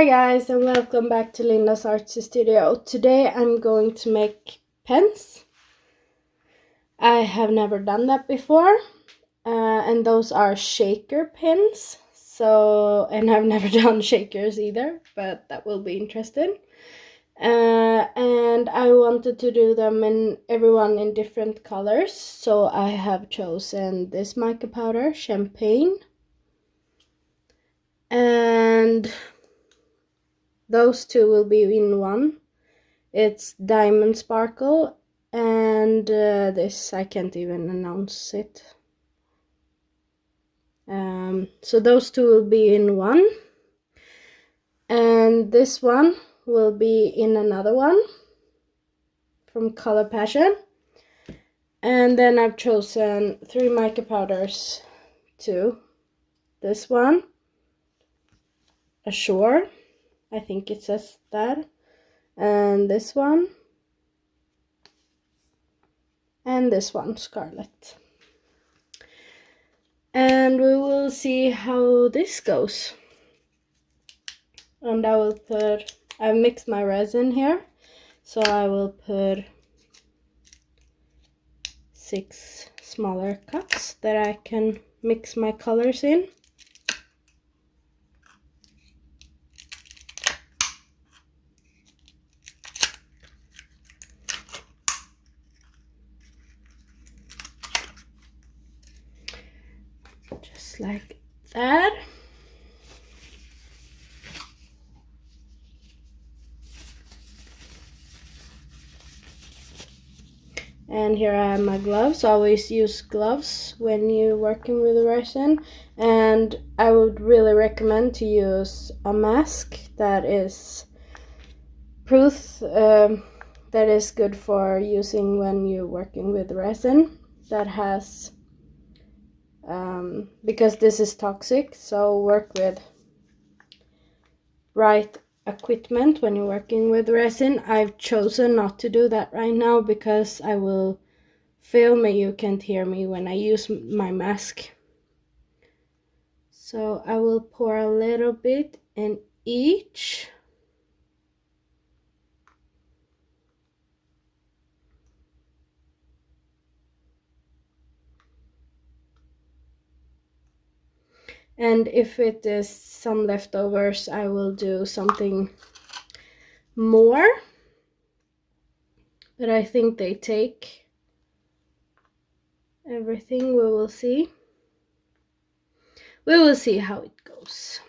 Hi guys, and welcome back to Lindasartsystudio. Today I'm going to make pens. I have never done that before, and those are shaker pens. And I've never done shakers either, but that will be interesting. And I wanted to do them in everyone in different colors, so I have chosen this mica powder, champagne, and those two will be in one. It's Diamond Sparkle, and this, I can't even announce it. So those two will be in one, and this one will be in another one from Color Passion. And then I've chosen 3 mica powders too. This one, Ashore, I think it says that, and this one, and this one, Scarlet. And we will see how this goes. And I've mixed my resin here, so I will put 6 smaller cups that I can mix my colors in. Just like that. And here I have my gloves. Always use gloves when you're working with resin. And I would really recommend to use a mask that is proof, that is good for using when you're working with resin. That has, because this is toxic, so work with right equipment when you're working with resin. I've chosen not to do that right now because I will film and you can't hear me when I use my mask. So I will pour a little bit in each. And if it is some leftovers, I will do something more. But I think they take everything. We will see. We will see how it goes.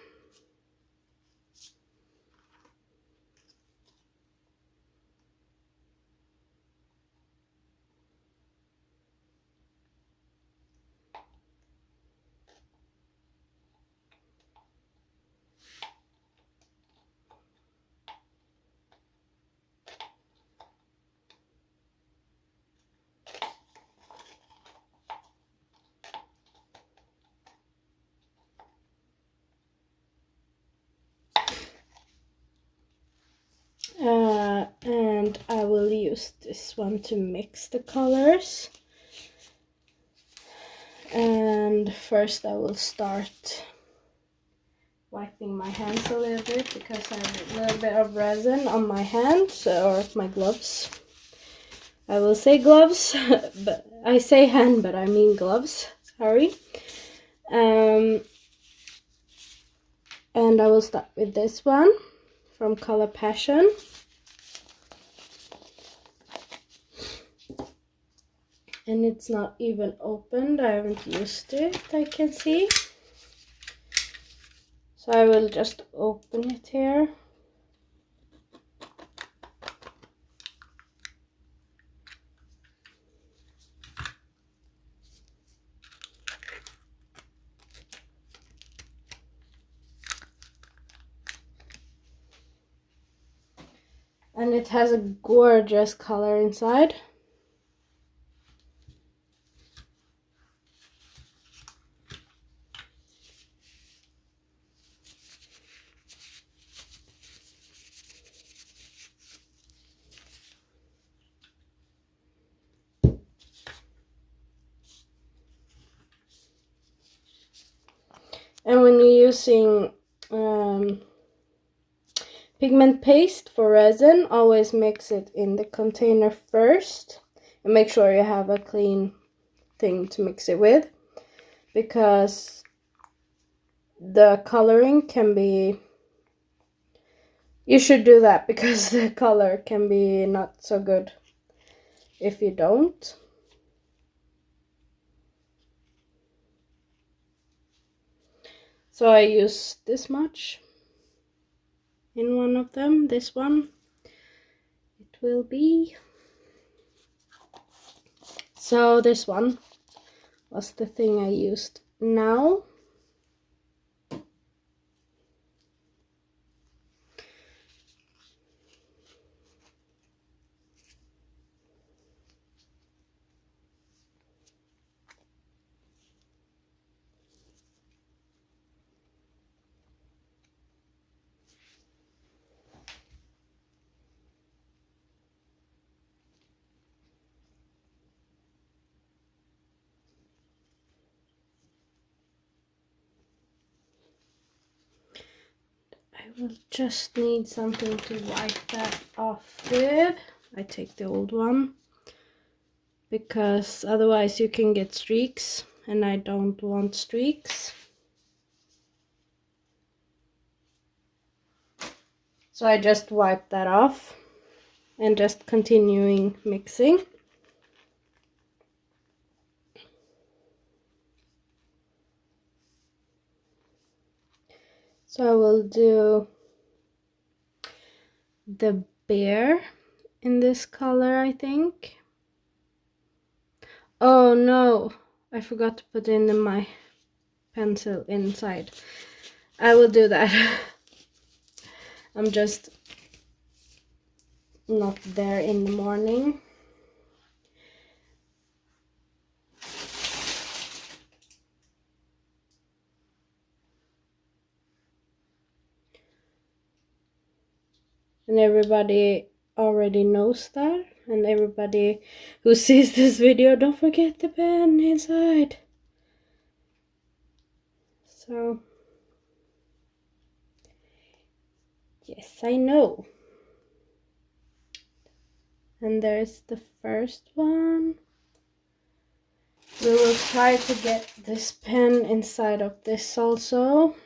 And I will use this one to mix the colors. And first I will start wiping my hands a little bit because I have a little bit of resin on my hands, or my gloves. I will say gloves, but I say hand, but I mean gloves. Sorry. And I will start with this one from Color Passion. And it's not even opened. I haven't used it, I can see. So I will just open it here. And it has a gorgeous color inside. And when you're using pigment paste for resin, always mix it in the container first. And make sure you have a clean thing to mix it with, because the coloring can be, you should do that because the color can be not so good if you don't. So I use this much in one of them, this one it will be. So this one was the thing I used now. I will just need something to wipe that off with. I take the old one because otherwise you can get streaks and I don't want streaks. So I just wipe that off and just continuing mixing. So I will do the bear in this color, I think. Oh no, I forgot to put in my pencil inside. I will do that. I'm just not there in the morning. And everybody already knows that. And everybody who sees this video, don't forget the pen inside. So, yes, I know. And there's the first one. We will try to get this pen inside of this also.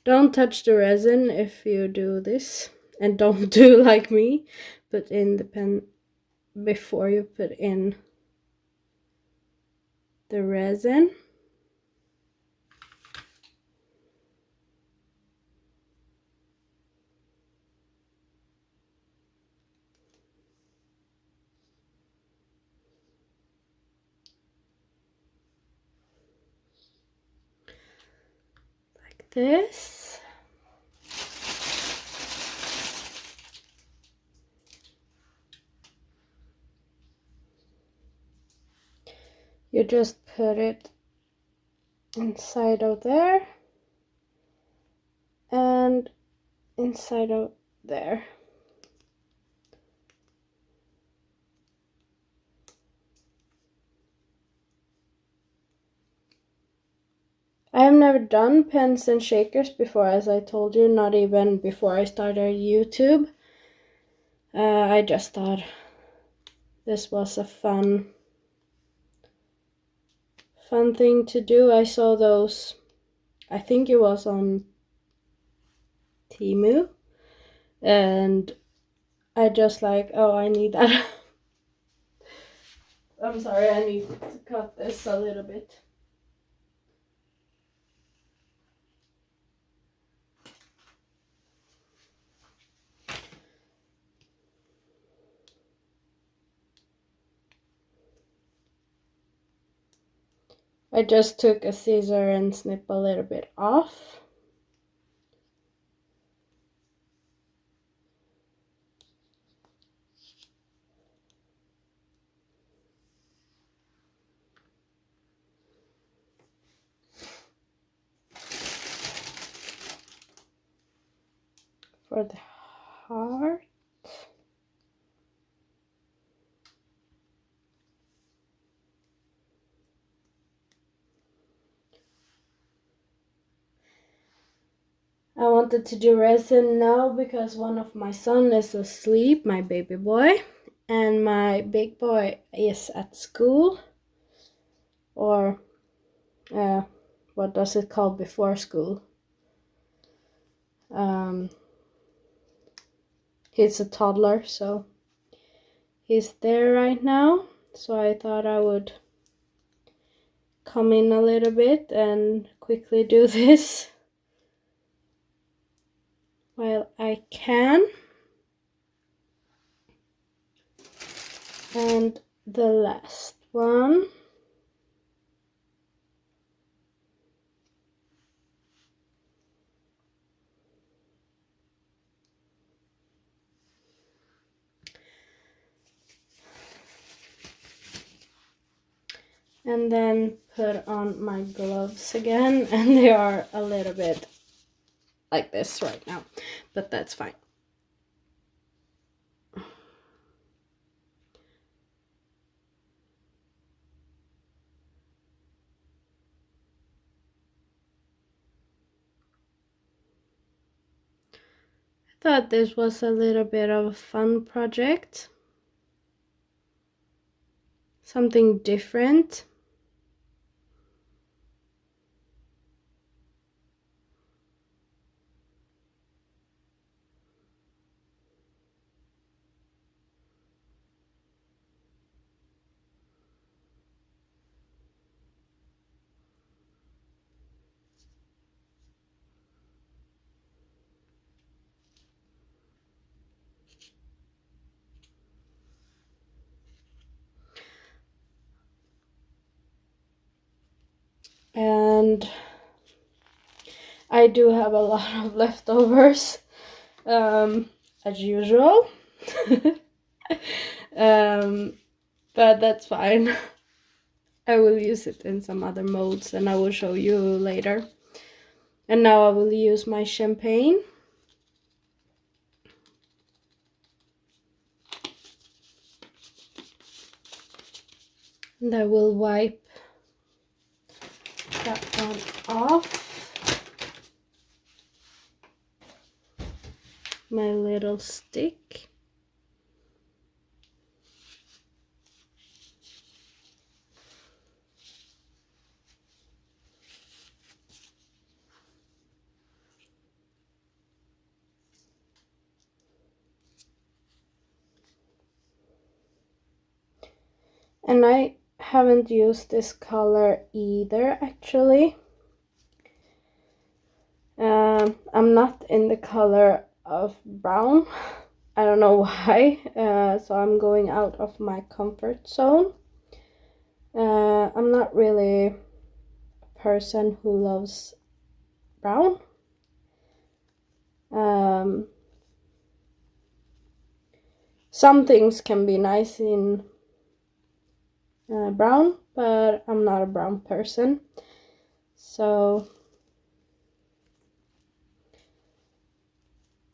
Don't touch the resin if you do this. And don't do like me. Put in the pen before you put in the resin. Like this. You just put it inside of there and inside of there. I have never done pens and shakers before, as I told you, not even before I started YouTube. I just thought this was a fun thing to do. I saw those, I think it was on Temu, and I just like, oh, I need that. I'm sorry, I need to cut this a little bit. I just took a scissor and snip a little bit off. For the heart. I wanted to do resin now because one of my son is asleep, my baby boy, and my big boy is at school, or what does it call before school? He's a toddler, so he's there right now. So I thought I would come in a little bit and quickly do this while I can. And the last one. And then put on my gloves again, and they are a little bit like this right now, but that's fine. I thought this was a little bit of a fun project, something different. And I do have a lot of leftovers, as usual. But that's fine. I will use it in some other molds and I will show you later. And now I will use my champagne. And I will wipe that one off. My little stick. And I haven't used this color either, actually. I'm not in the color of brown. I don't know why. So I'm going out of my comfort zone. I'm not really a person who loves brown. Some things can be nice in brown, but I'm not a brown person. So,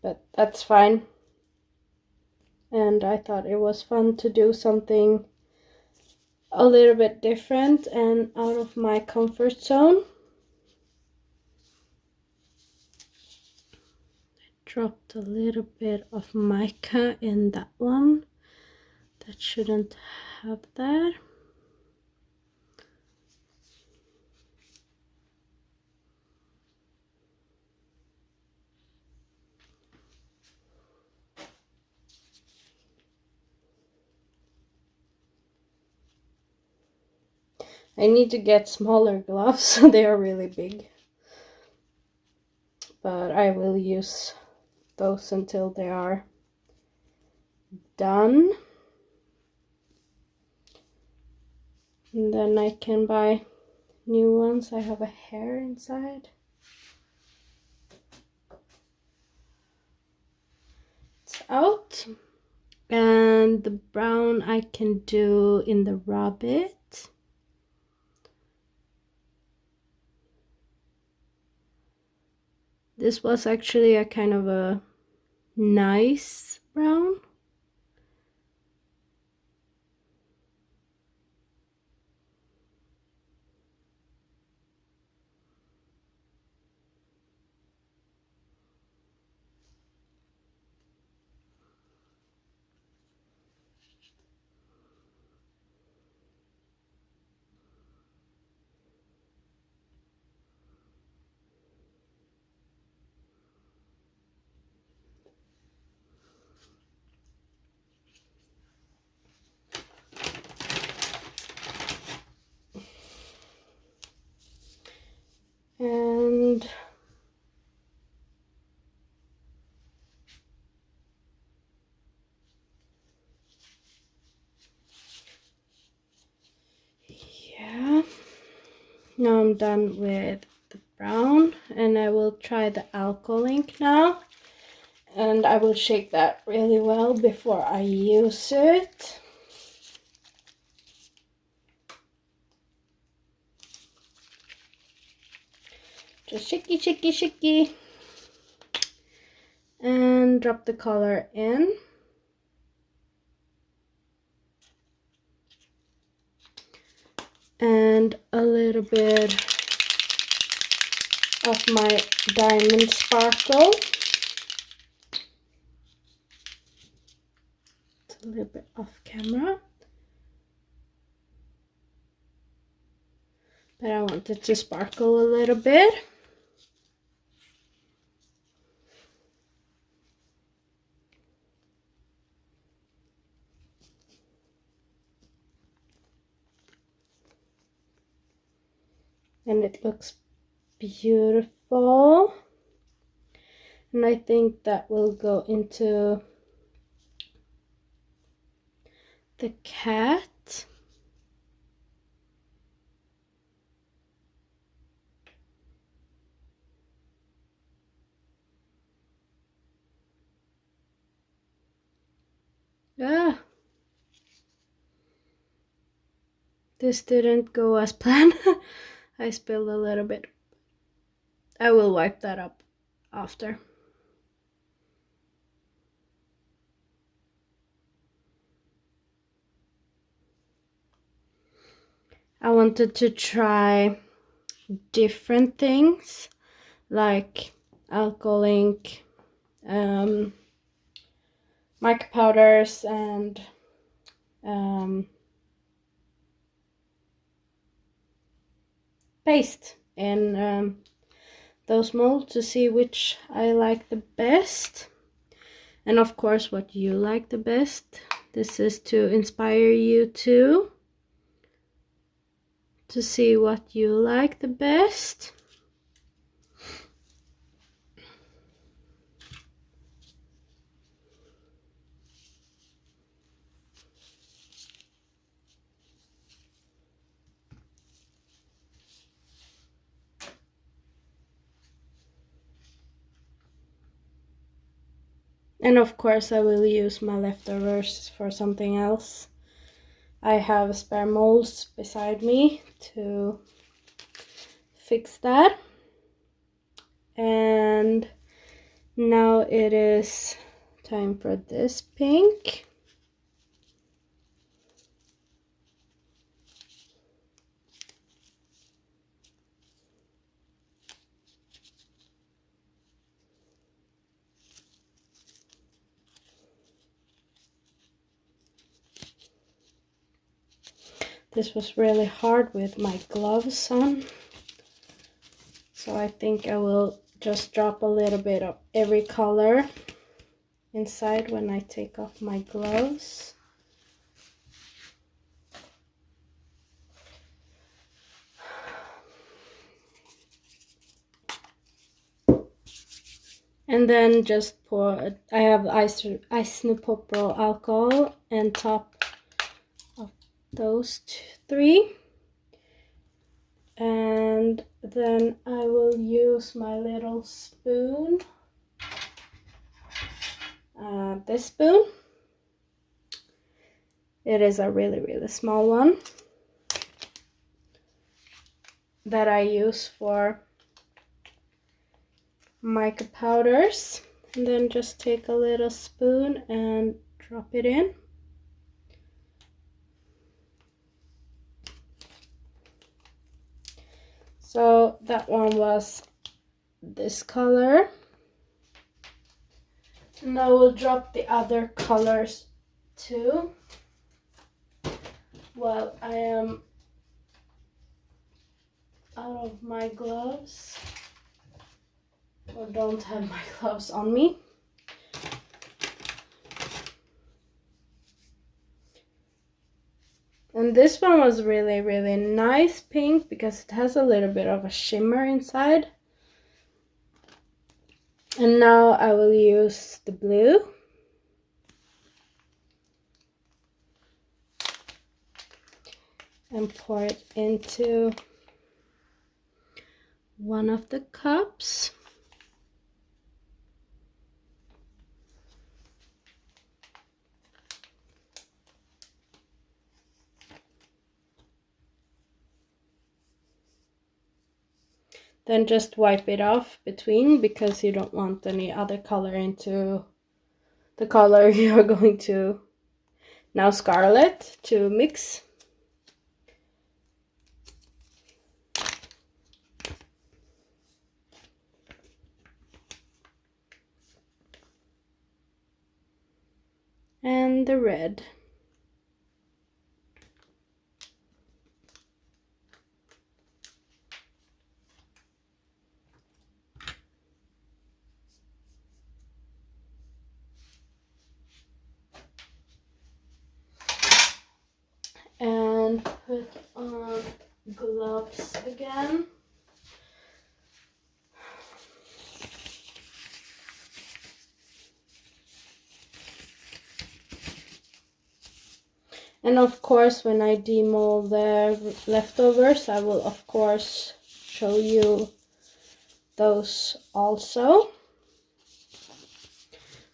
but that's fine. And I thought it was fun to do something a little bit different and out of my comfort zone. I dropped a little bit of mica in that one. That shouldn't have that. I need to get smaller gloves. They are really big. But I will use those until they are done. And then I can buy new ones. I have a hair inside. It's out. And the brown I can do in the rabbit. This was actually a kind of a nice brown. Now I'm done with the brown, and I will try the alcohol ink now. And I will shake that really well before I use it. Just shaky, shaky, shaky. And drop the color in. And a little bit of my diamond sparkle. It's a little bit off camera. But I want it to sparkle a little bit. And it looks beautiful. And I think that will go into the cat. Ah, this didn't go as planned. I spilled a little bit. I will wipe that up after. I wanted to try different things like alcohol ink, mica powders, and paste in those molds to see which I like the best, and of course what you like the best. This is to inspire you too, to see what you like the best. And of course I will use my leftovers for something else. I have spare molds beside me to fix that. And now it is time for this pink. This was really hard with my gloves on, so I think I will just drop a little bit of every color inside when I take off my gloves. And then just pour, I have isopropyl alcohol and top of those three. And then I will use my little spoon, this spoon. It is a really small one that I use for mica powders, and then just take a little spoon and drop it in. So that one was this color, and I will drop the other colors too while I am out of my gloves, or don't have my gloves on me. And this one was really nice pink because it has a little bit of a shimmer inside. And now I will use the blue. And pour it into one of the cups. Then just wipe it off between, because you don't want any other color into the color you're going to now scarlet to mix. And the red. And put on gloves again. And of course, when I demold the leftovers, I will of course show you those also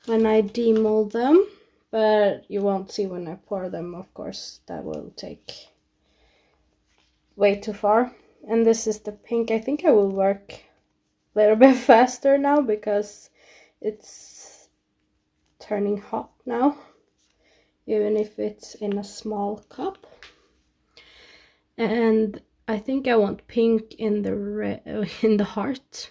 when I demold them, but you won't see when I pour them, of course. That will take way too far. And this is the pink. I think I will work a little bit faster now because it's turning hot now, even if it's in a small cup. And I think I want pink in the in the heart.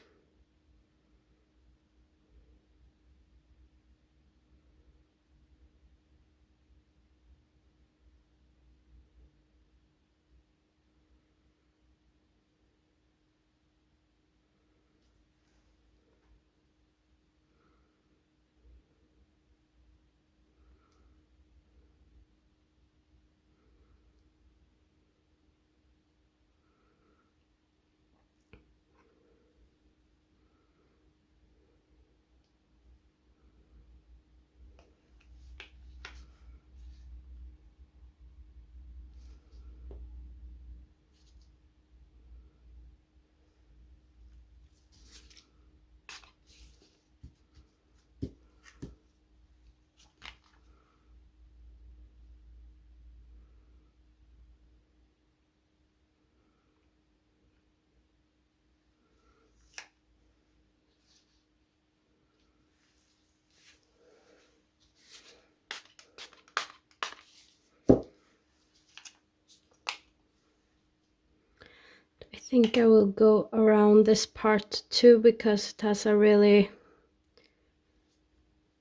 I think I will go around this part too, because it has a really,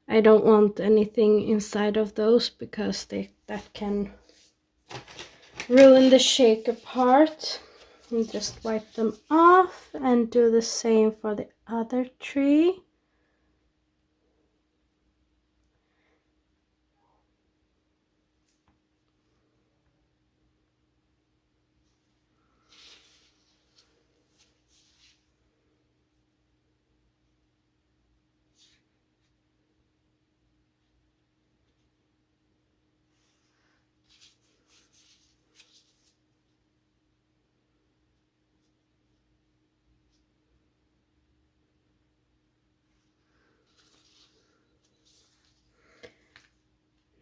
I don't want anything inside of those, because that can ruin the shaker part. And just wipe them off and do the same for the other tree.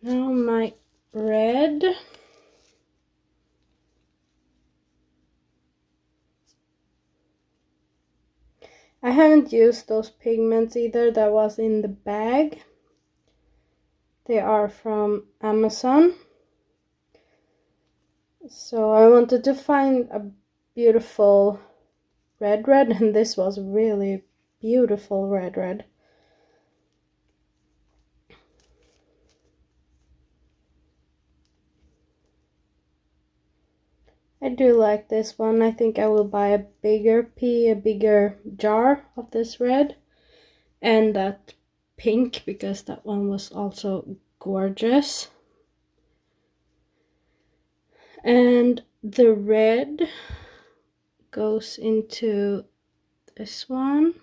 Now my red. I haven't used those pigments either that was in the bag. They are from Amazon. So I wanted to find a beautiful red, and this was really beautiful red. I do like this one. I think I will buy a bigger jar of this red and that pink, because that one was also gorgeous. And the red goes into this one.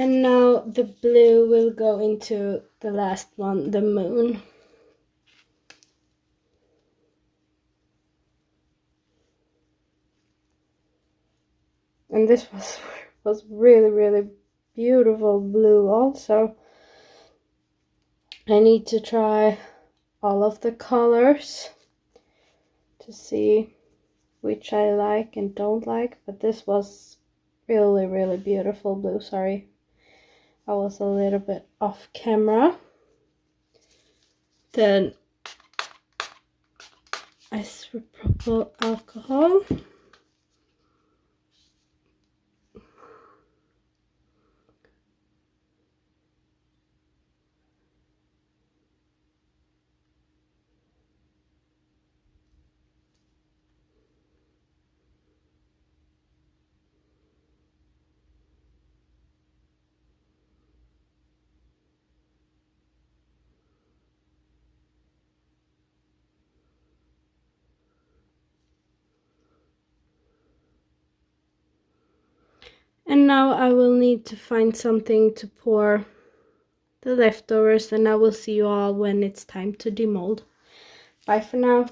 And now the blue will go into the last one, the moon. And this was really, really beautiful blue also. I need to try all of the colors to see which I like and don't like, but this was really, really beautiful blue. Sorry, I was a little bit off camera. Then isopropyl alcohol. And now I will need to find something to pour the leftovers, and I will see you all when it's time to demold. Bye for now.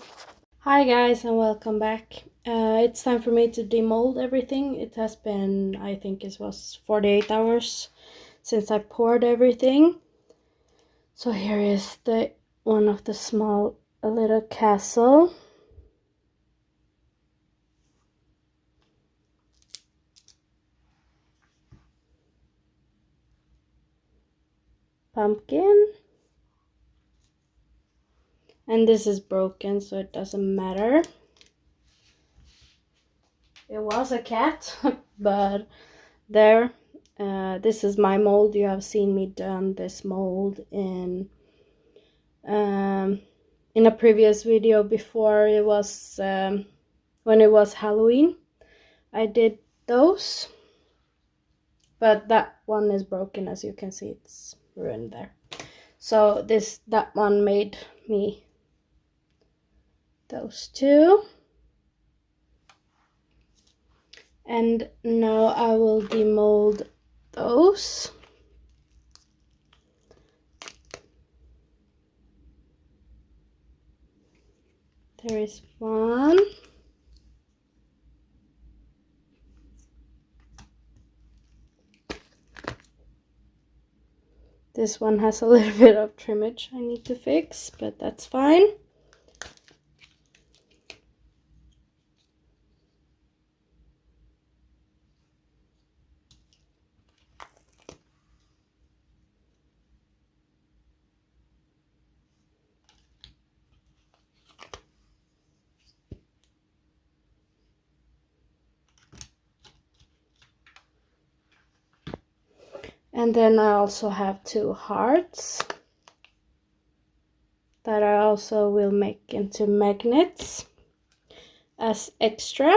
Hi guys, and welcome back. It's time for me to demold everything. It has been, I think it was 48 hours since I poured everything. So here is the one of the small little castle. Pumpkin. And this is broken, so it doesn't matter. It was a cat, but there. This is my mold. You have seen me done this mold in a previous video before. It was when it was Halloween. I did those, but that one is broken, as you can see. It's ruined there. So that one made me those two. And now I will demold those. There is one. This one has a little bit of trimmage I need to fix, but that's fine. And then I also have two hearts that I also will make into magnets as extra.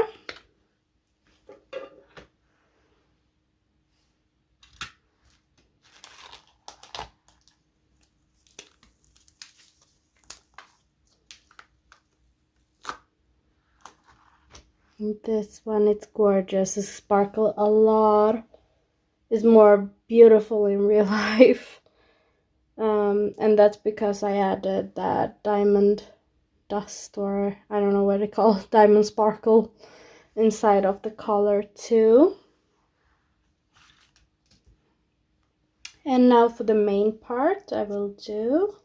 And this one, it's gorgeous. It sparkles a lot. It's more beautiful in real life. And that's because I added that diamond dust, or I don't know what they call it, diamond sparkle inside of the color too. And now for the main part, I will do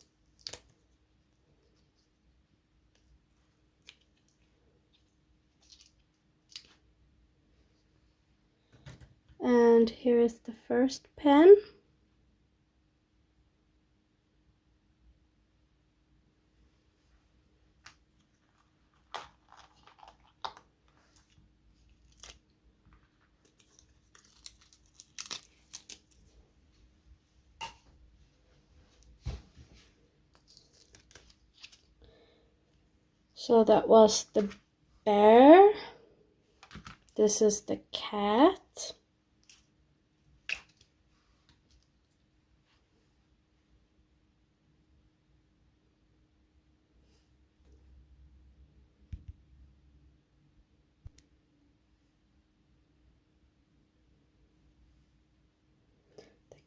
and here is the first pen. So that was the bear. This is the cat.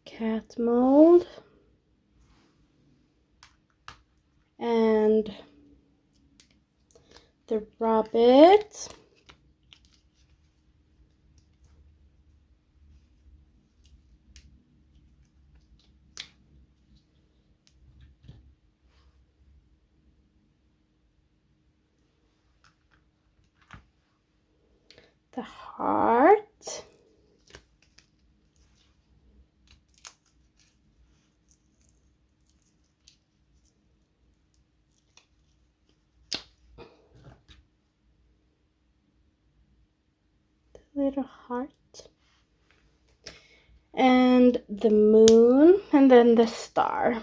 cat mold and the rabbit. The heart. The little heart. And the moon, and then the star.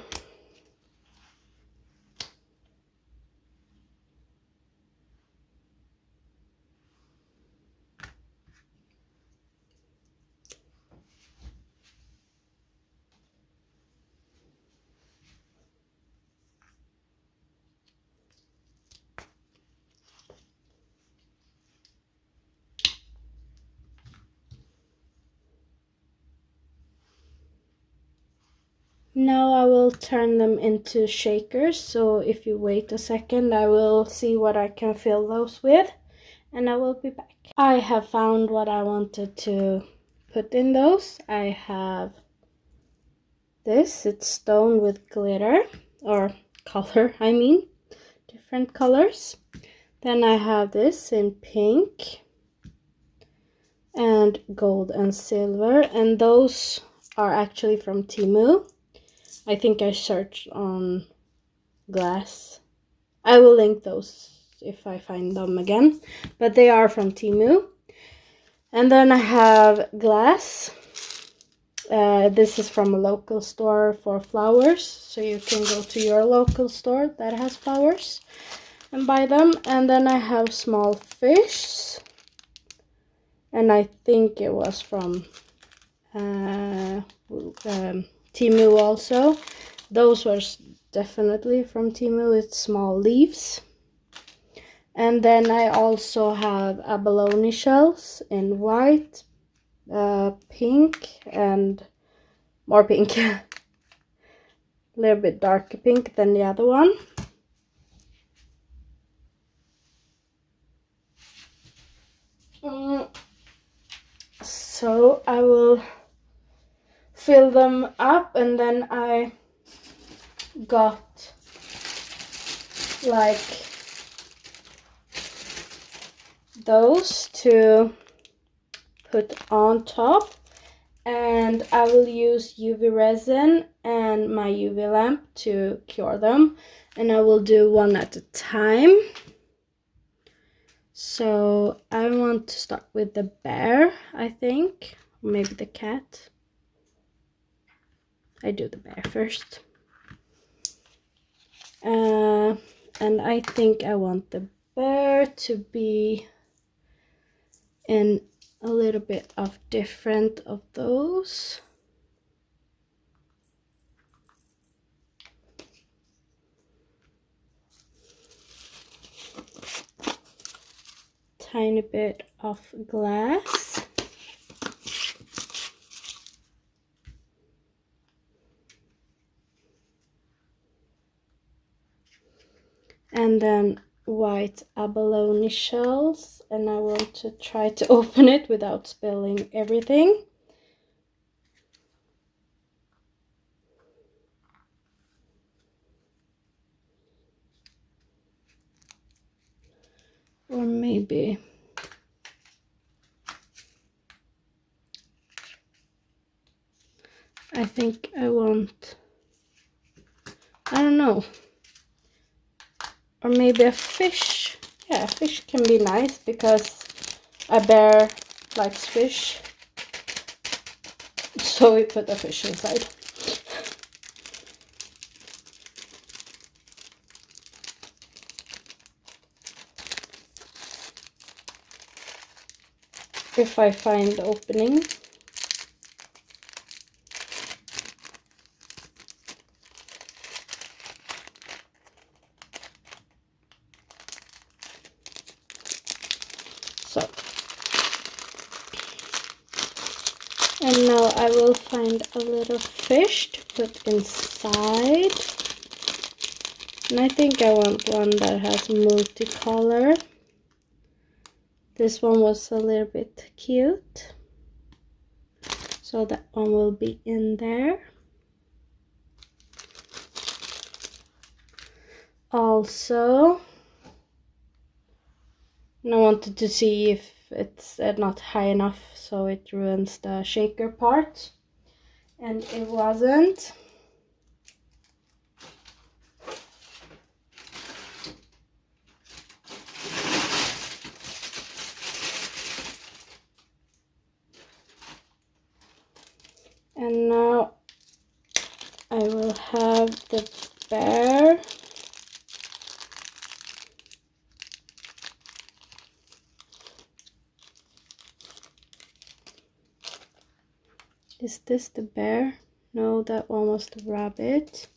Now I will turn them into shakers, so if you wait a second I will see what I can fill those with and I will be back. I have found what I wanted to put in those. I have this, it's stone with glitter, or color I mean, different colors. Then I have this in pink and gold and silver, and those are actually from Temu. I think I searched on glass. I will link those if I find them again, but they are from Temu. And then I have glass. This is from a local store for flowers, so you can go to your local store that has flowers and buy them. And then I have small fish, and I think it was from Temu also. Those were definitely from Temu. It's small leaves. And then I also have abalone shells in white, pink, and more pink. A little bit darker pink than the other one. So I will fill them up, and then I got like those to put on top, and I will use UV resin and my UV lamp to cure them, and I will do one at a time. So I want to start with the bear, I think, or maybe the cat. I do the bear first. And I think I want the bear to be in a little bit of different of those. Tiny bit of glass. And then white abalone shells, and I want to try to open it without spilling everything. Or maybe I think I want, I don't know, or maybe a fish. Yeah, a fish can be nice because a bear likes fish, so we put a fish inside. If I find the opening. So And now I will find a little fish to put inside. And I think I want one that has multicolor. This one was a little bit cute. So that one will be in there. Also, and I wanted to see if it's not high enough so it ruins the shaker part. And it wasn't. And now I will have the bear. Is this the bear? No, that one was the rabbit.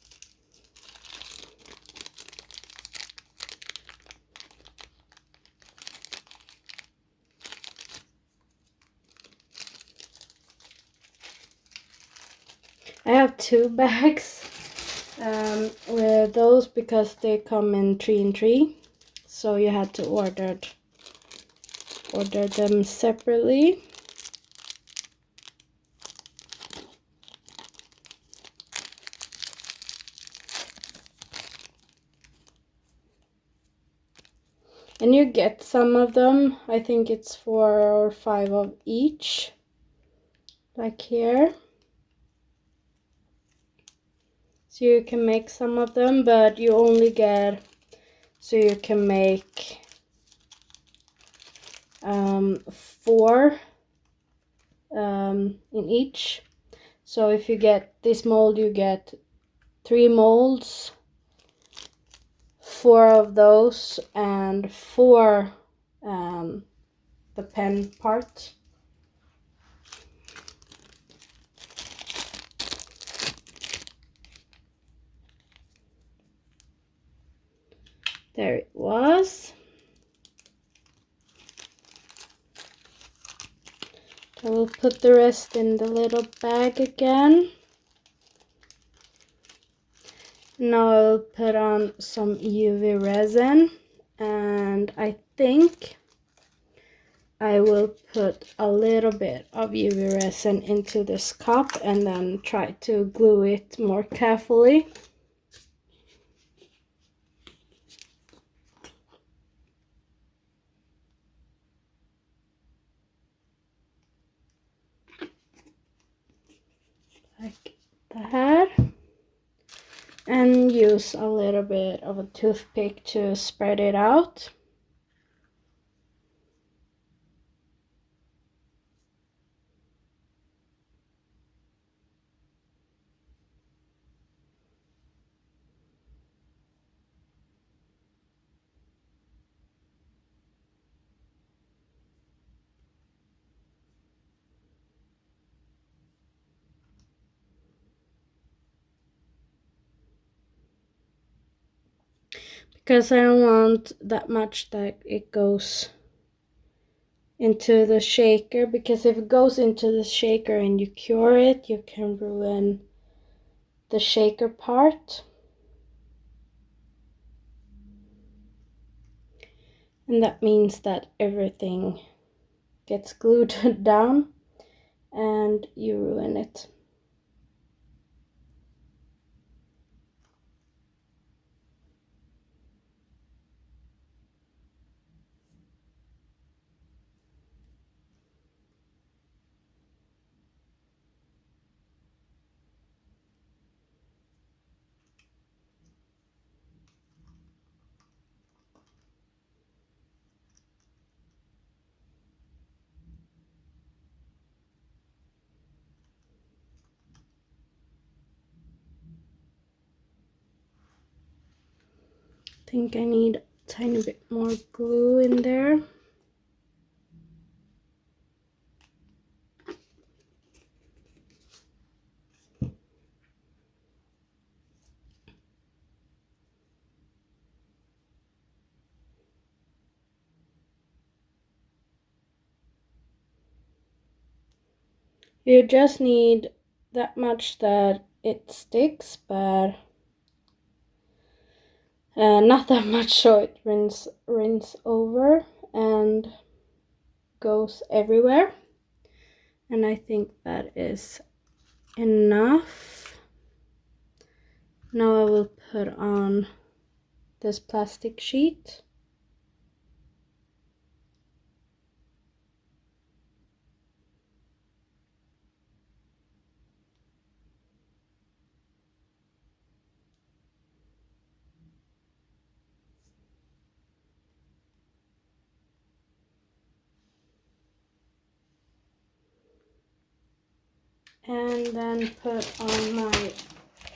I have 2 bags with those because they come in 3 and 3. So you had to order them separately. And you get some of them. I think it's 4 or 5 of each. Like here. So you can make some of them, but you only get, so you can make 4 in each. So if you get this mold, you get 3 molds, 4 of those, and 4 the pen part. There it was. I will put the rest in the little bag again. Now I'll put on some UV resin, and I think I will put a little bit of UV resin into this cup and then try to glue it more carefully. Like that. And use a little bit of a toothpick to spread it out. Because I don't want that much that it goes into the shaker, because if it goes into the shaker and you cure it, you can ruin the shaker part. And that means that everything gets glued down and you ruin it. I think I need a tiny bit more glue in there. You just need that much that it sticks, but not that much so it rinse over and goes everywhere. And I think that is enough. Now I will put on this plastic sheet. And then put on my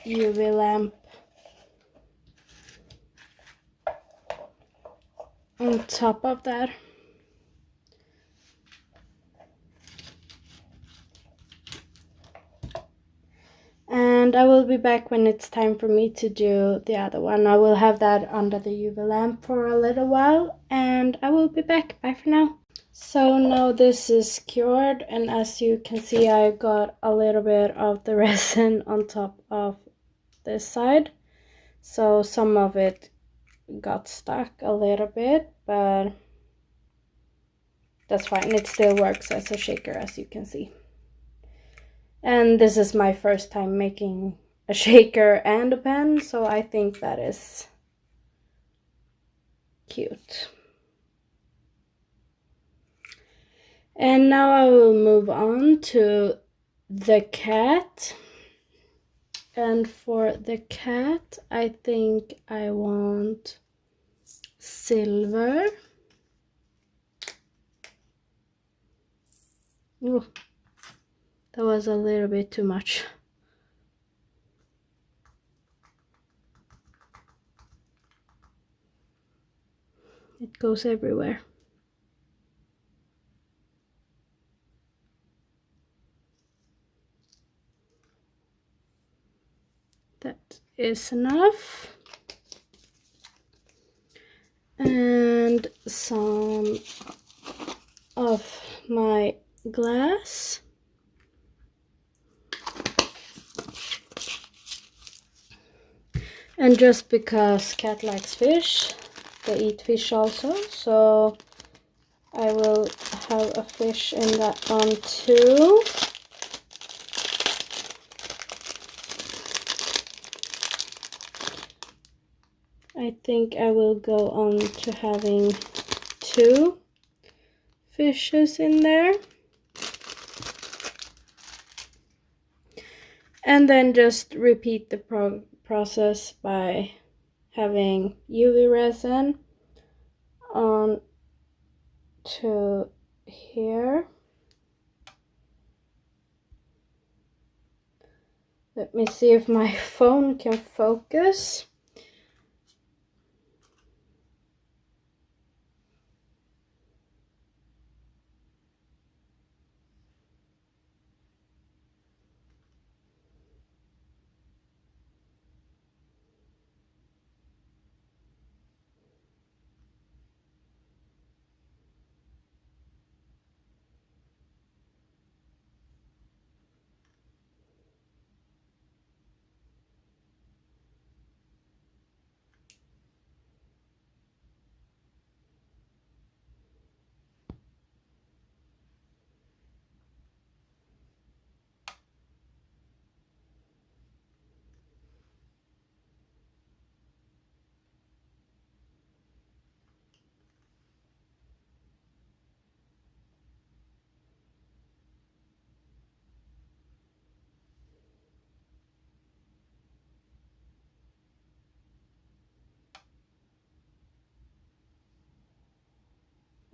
UV lamp on top of that. And I will be back when it's time for me to do the other one. I will have that under the UV lamp for a little while, and I will be back. Bye for now. So now this is cured, and as you can see, I got a little bit of the resin on top of this side. So some of it got stuck a little bit, but that's fine. It still works as a shaker, as you can see. And this is my first time making a shaker and a pen, so I think that is cute. And now I will move on to the cat. And for the cat, I think I want silver. Ooh, that was a little bit too much. It goes everywhere. That is enough. And some of my glass. And just because cat likes fish, they eat fish also, so I will have a fish in that one too. I think I will go on to having 2 fishes in there. And then just repeat the process by having UV resin on to here. Let me see if my phone can focus.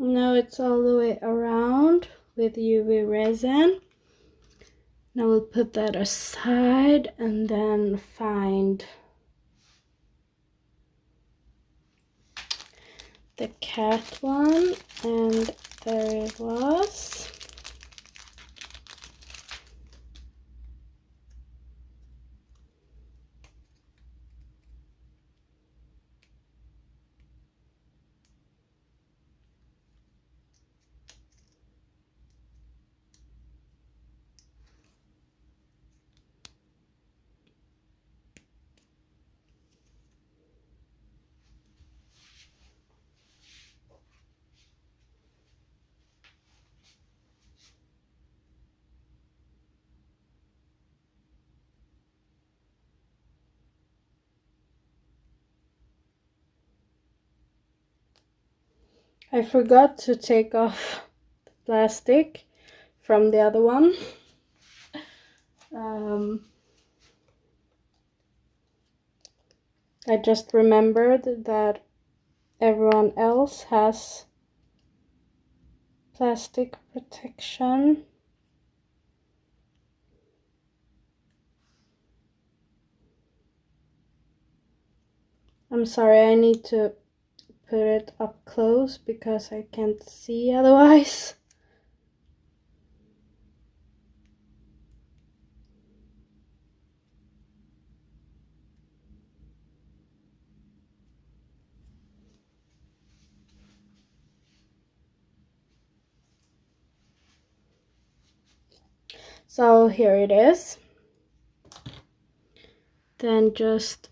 Now it's all the way around with UV resin. Now we'll put that aside and then find the cat one, and there it was. I forgot to take off the plastic from the other one. I just remembered that everyone else has plastic protection. I'm sorry, I need to put it up close because I can't see otherwise. So here it is. Then just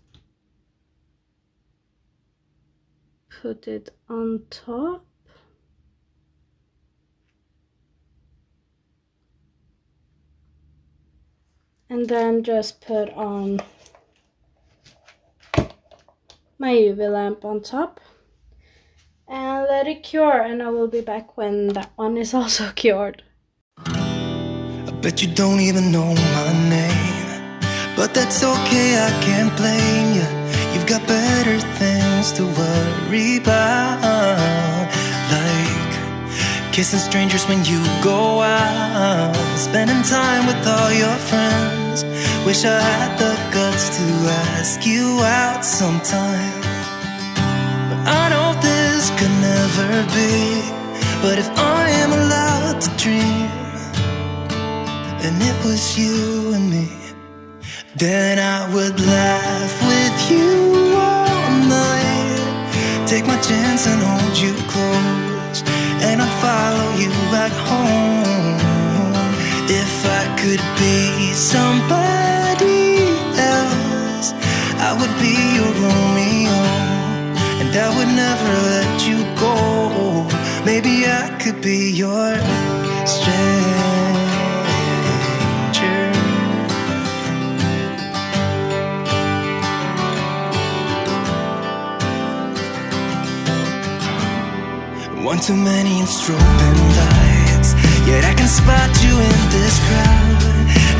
put it on top. And then just put on my UV lamp on top and let it cure, and I will be back when that one is also cured. I bet you don't even know my name, but that's okay, I can't blame you. You've got better things to worry about, like kissing strangers when you go out, spending time with all your friends. Wish I had the guts to ask you out sometime, but I know this could never be. But if I am allowed to dream, and it was you and me, then I would laugh with you all night, take my chance and hold you close, and I'd follow you back home. If I could be somebody else, I would be your Romeo, and I would never let you go. Maybe I could be your stranger. One too many and strobing lights, yet I can spot you in this crowd.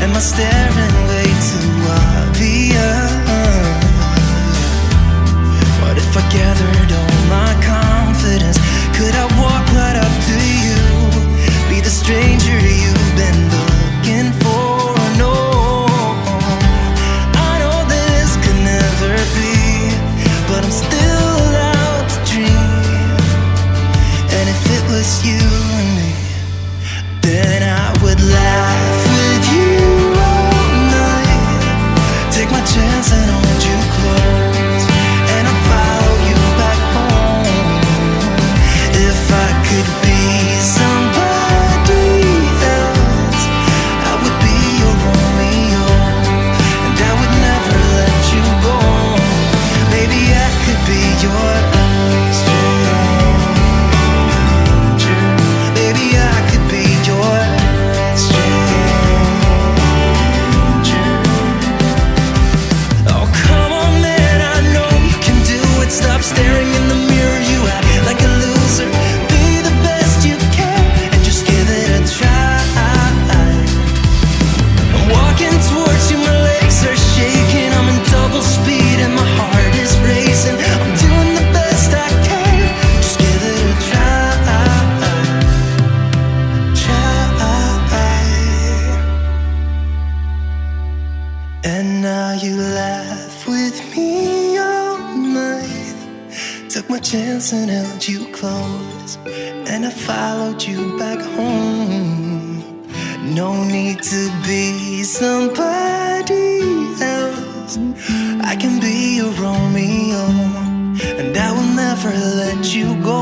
Am I staring way too obvious? What if I gathered all my confidence? Could I walk right up to you, be the stranger you've been looking for? No, I know this could never be, but I'm still allowed to dream. And if it was you and me, then I would laugh with you all night, take my chance and hold you close, and I'll follow you back home. If I could be somebody else, I would be your Romeo, and I would never let you go. Maybe I could be your staring in the mirror, you act like a loser. Be the best you can and just give it a try. I'm walking towards you, my legs are shaking, I'm in double speed and my heart is racing. I'm doing the best I can, just give it a try. And now you laugh with me all night, took my chance and held you close, and I followed you back home. No need to be somebody else, I can be your Romeo, and I will never let you go.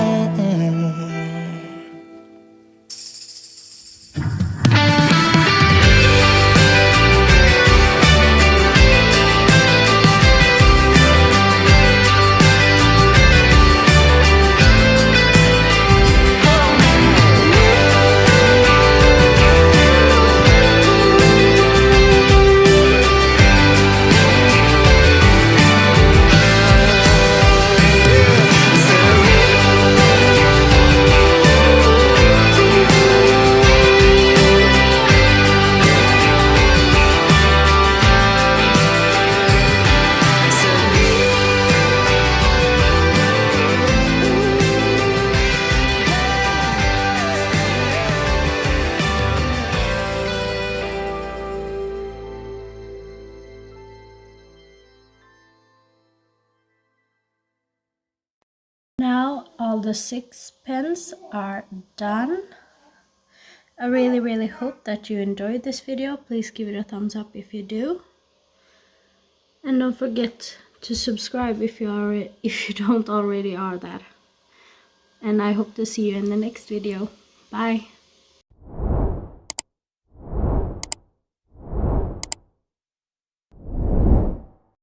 all the 6 pens are done. I really hope that you enjoyed this video. Please give it a thumbs up if you do. And don't forget to subscribe if you don't already are that. And I hope to see you in the next video. Bye.